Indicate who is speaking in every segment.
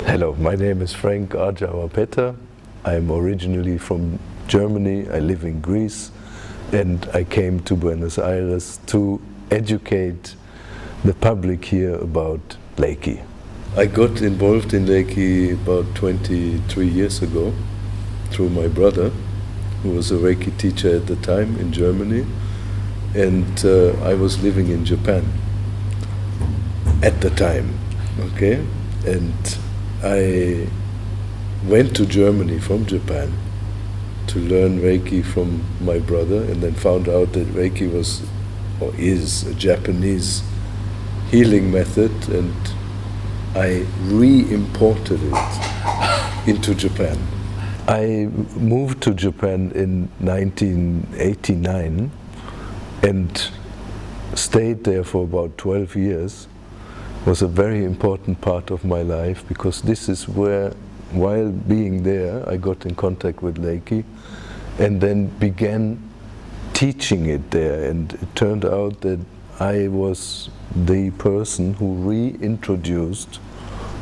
Speaker 1: Hello, my name is Frank Arjava Petter. I'm originally from Germany. I live in Greece, and I came to Buenos Aires to educate the public here about Reiki. I got involved in Reiki about 23 years ago through my brother, who was a Reiki teacher at the time in Germany, and I was living in Japan at the time, okay? And I went to Germany from Japan to learn Reiki from my brother, and then found out that Reiki was, or is, a Japanese healing method, and I re-imported it into Japan. I moved to Japan in 1989 and stayed there for about 12 years. It was a very important part of my life, because this is where, while being there, I got in contact with Reiki and then began teaching it there, and it turned out that I was the person who reintroduced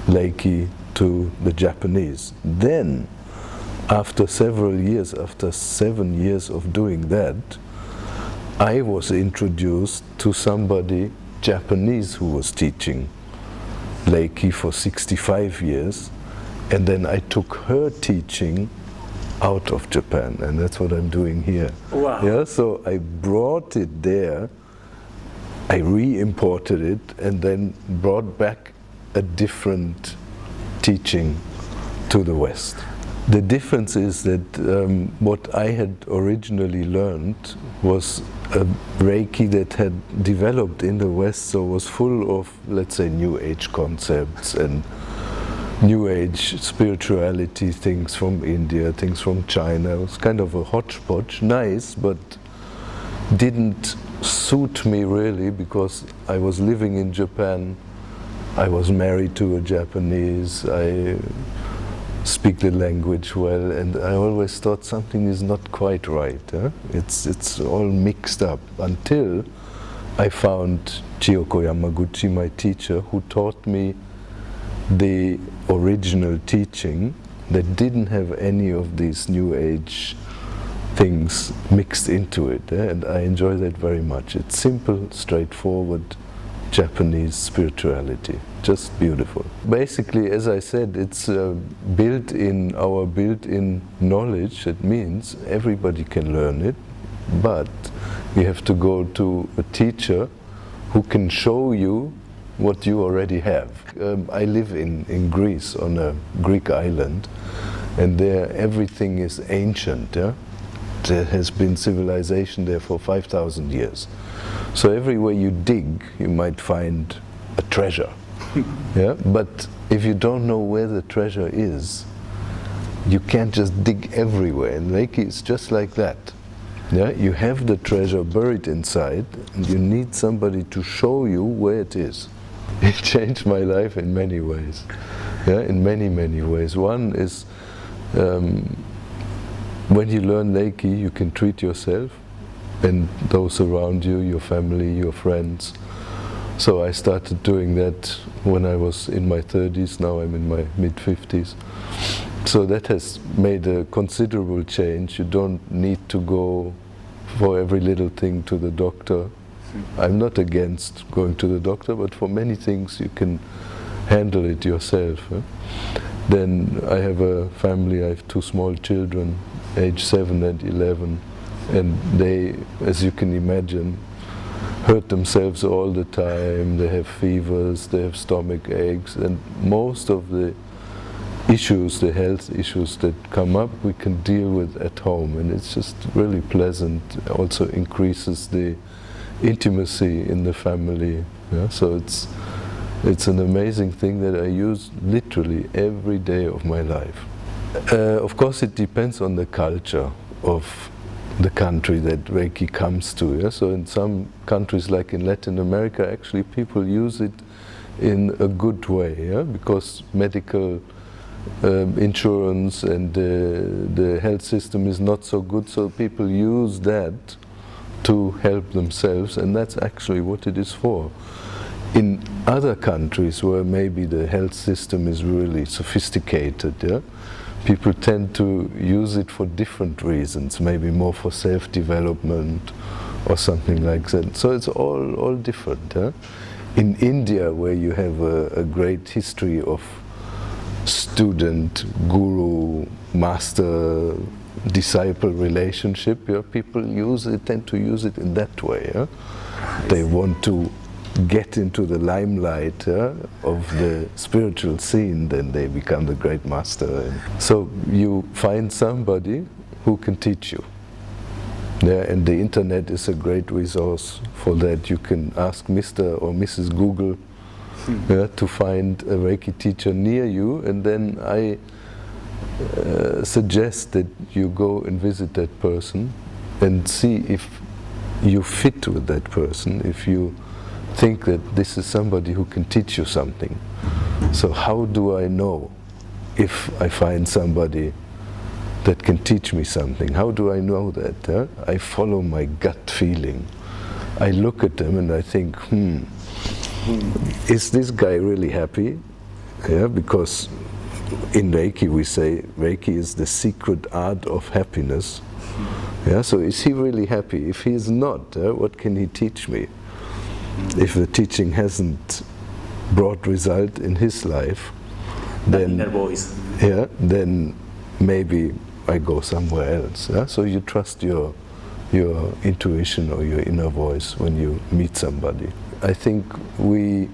Speaker 1: Reiki to the Japanese. Then, after several years, after 7 years of doing that, I was introduced to somebody Japanese who was teaching Reiki for 65 years, and then I took her teaching out of Japan, and that's what I'm doing here.
Speaker 2: Wow.
Speaker 1: Yeah, so I brought it there, I re-imported it, and then brought back a different teaching to the West. The difference is that what I had originally learned was a Reiki that had developed in the West, so was full of, let's say, New Age concepts and New Age spirituality, things from India, things from China. It was kind of a hodgepodge, nice, but didn't suit me really, because I was living in Japan, I was married to a Japanese, I speak the language well, and I always thought something is not quite right. Huh? It's all mixed up, until I found Chiyoko Yamaguchi, my teacher, who taught me the original teaching that didn't have any of these New Age things mixed into it, and I enjoy that very much. It's simple, straightforward Japanese spirituality, just beautiful. Basically, as I said, it's built-in, our built-in knowledge. That means everybody can learn it, but you have to go to a teacher who can show you what you already have. I live in Greece, on a Greek island, and there everything is ancient. Yeah? There has been civilization there for 5,000 years. So everywhere you dig, you might find a treasure. Yeah? But if you don't know where the treasure is, you can't just dig everywhere. And Reiki is just like that. Yeah? You have the treasure buried inside, and you need somebody to show you where it is. It changed my life in many ways. Yeah? In many, many ways. One is, when you learn Reiki, you can treat yourself and those around you, your family, your friends. So I started doing that when I was in my 30s, now I'm in my mid-50s. So that has made a considerable change. You don't need to go for every little thing to the doctor. I'm not against going to the doctor, but for many things you can handle it yourself. Then I have a family, I have 2 small children, age 7 and 11. And they, as you can imagine, hurt themselves all the time. They have fevers, they have stomach aches, and most of the issues, the health issues that come up, we can deal with at home, and it's just really pleasant. Also increases the intimacy in the family. Yeah? So it's an amazing thing that I use literally every day of my life. Of course, it depends on the culture of the country that Reiki comes to. Yeah? So in some countries, like in Latin America, actually people use it in a good way, yeah? Because medical insurance and the health system is not so good, so people use that to help themselves, and that's actually what it is for. in other countries where maybe the health system is really sophisticated, yeah, people tend to use it for different reasons, maybe more for self-development or something like that. So it's all different. Yeah? In India, where you have a great history of student, guru, master, disciple relationship, yeah, people tend to use it in that way. Yeah? They want to get into the limelight of the spiritual scene, then they become the great master. So you find somebody who can teach you. Yeah, and the internet is a great resource for that. You can ask Mr. or Mrs. Google to find a Reiki teacher near you, and then I suggest that you go and visit that person and see if you fit with that person, if you think that this is somebody who can teach you something. So how do I know if I find somebody that can teach me something? How do I know that? I follow my gut feeling. I look at them and I think, is this guy really happy? Yeah, because in Reiki we say Reiki is the secret art of happiness. Yeah, so is he really happy? If he is not, what can he teach me? If the teaching hasn't brought result in his life, then
Speaker 2: inner voice.
Speaker 1: Yeah, then maybe I go somewhere else. Yeah? So you trust your intuition or your inner voice when you meet somebody. I think we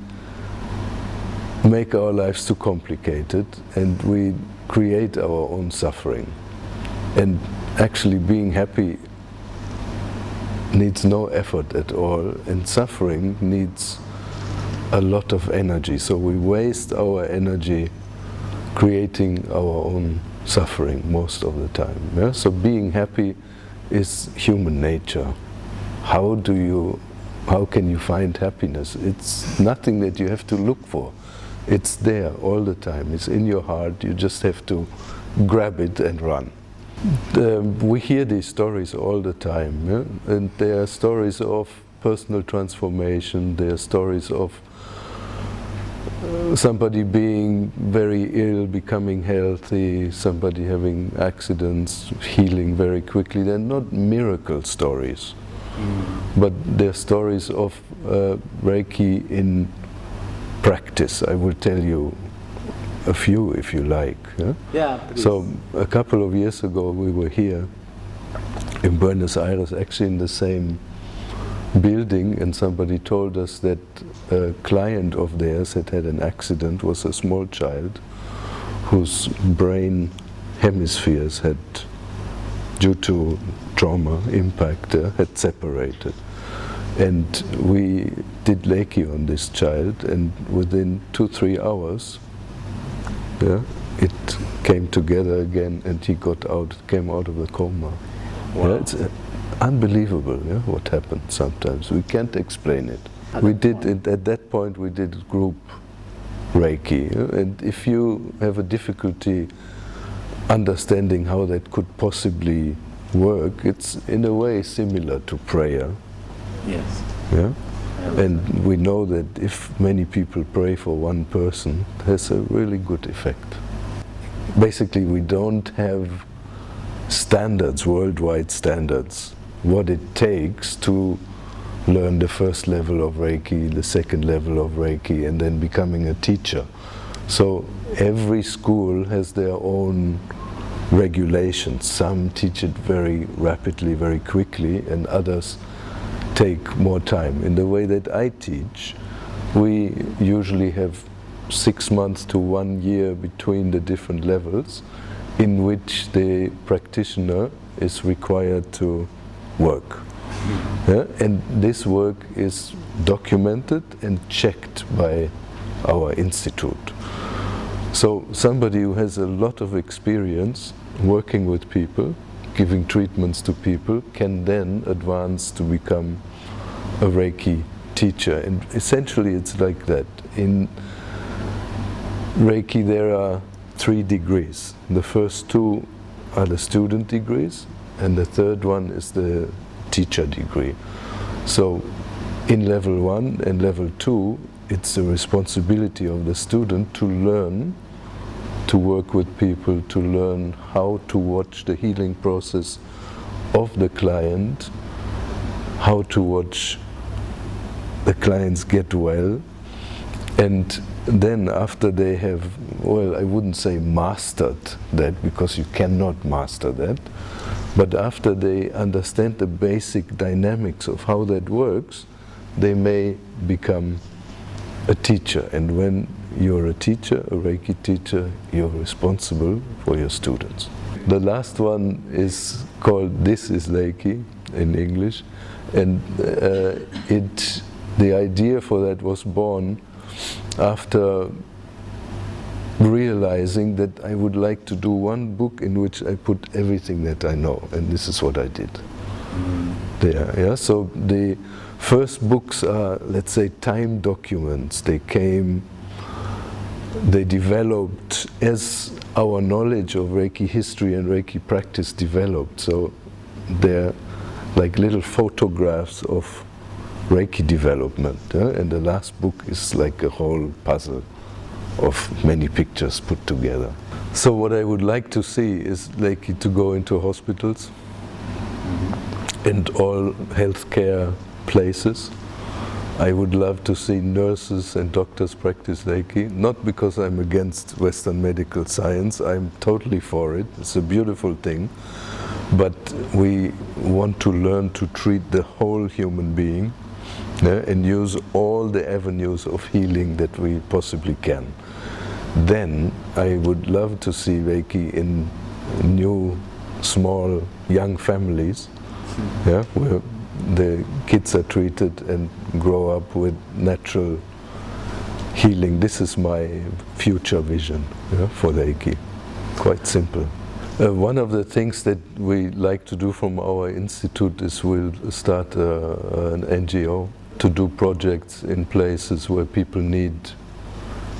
Speaker 1: make our lives too complicated and we create our own suffering. And actually being happy needs no effort at all, and suffering needs a lot of energy. So we waste our energy creating our own suffering most of the time. Yeah? So being happy is human nature. How can you find happiness? It's nothing that you have to look for. It's there all the time. It's in your heart. You just have to grab it and run. We hear these stories all the time, yeah? And they are stories of personal transformation, they are stories of somebody being very ill, becoming healthy, somebody having accidents, healing very quickly. They're not miracle stories, but they're stories of Reiki in practice. I will tell you a few if you like. Yeah?
Speaker 2: Yeah, please.
Speaker 1: So a couple of years ago we were here in Buenos Aires, actually in the same building, and somebody told us that a client of theirs had had an accident, was a small child whose brain hemispheres had, due to trauma, impact, had separated. And we did Reiki on this child, and within 2-3 hours it came together again, and he came out of the coma.
Speaker 2: Wow.
Speaker 1: Yeah, it's unbelievable, what happens sometimes. We can't explain it. At that point we did group Reiki, and if you have a difficulty understanding how that could possibly work, it's in a way similar to prayer.
Speaker 2: Yes.
Speaker 1: Yeah? And we know that if many people pray for one person, it has a really good effect. Basically, we don't have standards, worldwide standards, what it takes to learn the first level of Reiki, the second level of Reiki, and then becoming a teacher. So every school has their own regulations. Some teach it very rapidly, very quickly, and others take more time. In the way that I teach, we usually have 6 months to 1 year between the different levels in which the practitioner is required to work. Yeah? And this work is documented and checked by our institute. So somebody who has a lot of experience working with people, giving treatments to people, can then advance to become a Reiki teacher. And essentially it's like that. In Reiki there are 3 degrees. The first 2 are the student degrees, and the third one is the teacher degree. So in level 1 and level 2 it's the responsibility of the student to learn to work with people, to learn how to watch the healing process of the client, how to watch the clients get well, and then after they have, well, I wouldn't say mastered that, because you cannot master that, but after they understand the basic dynamics of how that works, they may become a teacher. And when you're a teacher, a Reiki teacher, you're responsible for your students. The last one is called This is Reiki in English, and the idea for that was born after realizing that I would like to do one book in which I put everything that I know, and this is what I did. There, yeah. So the first books are, let's say, time documents. They developed as our knowledge of Reiki history and Reiki practice developed. So they're like little photographs of Reiki development, and the last book is like a whole puzzle of many pictures put together. So what I would like to see is Reiki to go into hospitals and all healthcare places. I would love to see nurses and doctors practice Reiki, not because I'm against Western medical science, I'm totally for it, it's a beautiful thing, but we want to learn to treat the whole human being, and use all the avenues of healing that we possibly can. Then I would love to see Reiki in new, small, young families, where the kids are treated and grow up with natural healing. This is my future vision for Reiki. Quite simple. One of the things that we like to do from our institute is we'll start an NGO to do projects in places where people need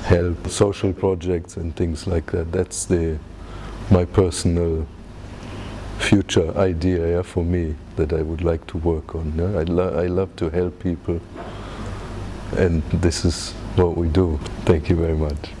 Speaker 1: help, social projects and things like that. That's my personal future idea for me that I would like to work on. I love to help people, and this is what we do. Thank you very much.